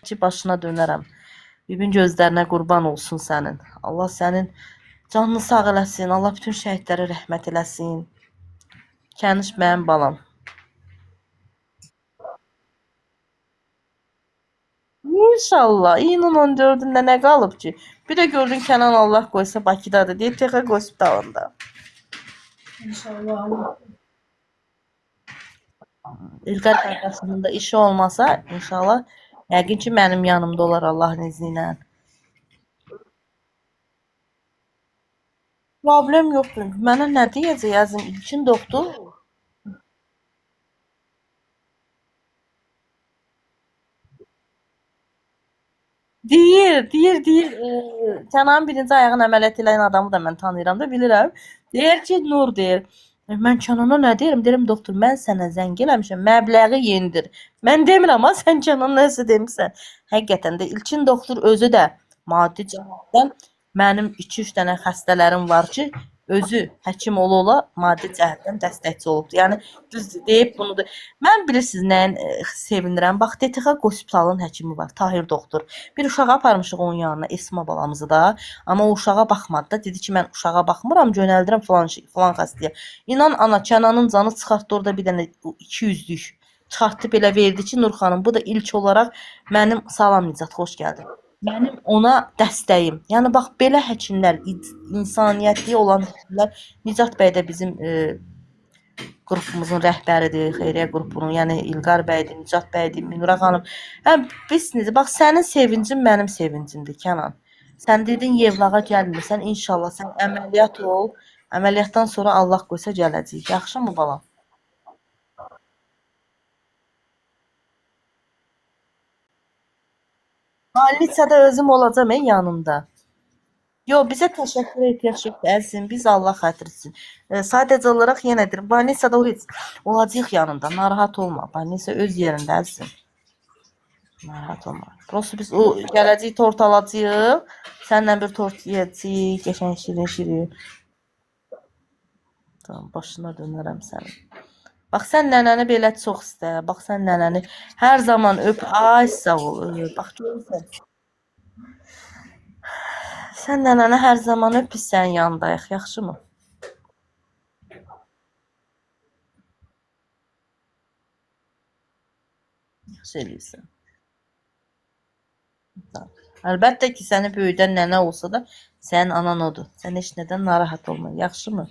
Ki başına dönərəm. Bibin gözlərinə qurban olsun sənin. Allah sənin canını sağ eləsin. Allah bütün şəhidlərə rəhmət eləsin. Kəniş mənim balam. İnşallah. İyunun 14-də nə qalıb ki? Bir də gördün Kənan Allah qoysa Bakıdadır. Deyib TX hospitalında. İnşallah. İlqar qardaşımın da işi olmasa inşallah yəqin ki mənim yanımda olar Allahın izni ilə. Problem yoxdur. Mənə nə deyəcək yazın? İlkin doktor. Deyir. Kənanın birinci ayağını əməliyyat eləyən adamı da mən tanıyıram da bilirəm. Deyir ki, Nur deyir. Mən Kənana nə deyirəm? Deyirəm doktor, mən sənə zəng eləmişəm, məbləği yendir. Mən demirəm amma sən Kənana nəsə demisən. Həqiqətən də İlkin doktor özü də maddi cəhətdən mənim 2-3 dənə xəstələrim var ki, özü həkim ola maddi cəhətdən dəstəkçi olubdu. Yəni düzdür, deyib bunu da. Mən bilirsiniz nəyin sevinirəm. Bax, DTX Hospitalın həkimi var, Tahir doktor. Bir uşağı aparmışıq onun yanına, Esma balamızı da. Amma o uşağa baxmadı da. Dedi ki, mən uşağa baxmıram, yönəldirəm falan xəstəyə. İnan ana, Kənanın canı çıxartdı orada bir dənə 200'lük. Çıxartdı belə verdi ki, Nur xanım, bu da ilk olaraq mənim salam Nicat, xoş gəldin. Mənim ona dəstəyim. Yəni bax belə həkimlər, insaniyyətli olan həkimlər, Nicat bəy də bizim qrupumuzun rəhbəridir, xeyriyyə qrupunun. Yəni İlqar bəydir, Nicat bəydir, Minura xanım. Hə, biz bax sənin sevincin mənim sevincimdir Kənan. Sən dedin Yevlağa gəlmirsən, inşallah sən əməliyyat ol. Əməliyyatdan sonra Allah qoysa gələcəyik. Yaxşımı balam? Malitsədə özüm olacağam yanında. Yo, bizə təşəkkür ehtiyac yoxdur, əzizim. Biz Allah xətri üçün. Sadəcə olaraq yenə deyirəm, Vanessa da o heç olacaq yanında. Narahat olma. Vanessa öz yerində, əzizim. Narahat olma. Prosta biz o gələcək tort alacağıq. Səninlə bir tort yeyəcəyik, qəşəng şirin-şirin. Tamam, başına dönərəm sənin. Bax sən nənəni belə çox istə. Bax sən nənəni hər zaman öp. Ay sağ ol. Bax görürsən. Sən nənəni hər zaman öp, biz sənin yanındayıq. Yaxşımı? Yaxşı eləyirsən. Əlbəttə ki, səni böyüdən nənə olsa da sənin anan odur. Sən heç nədən narahat olma. Yaxşımı?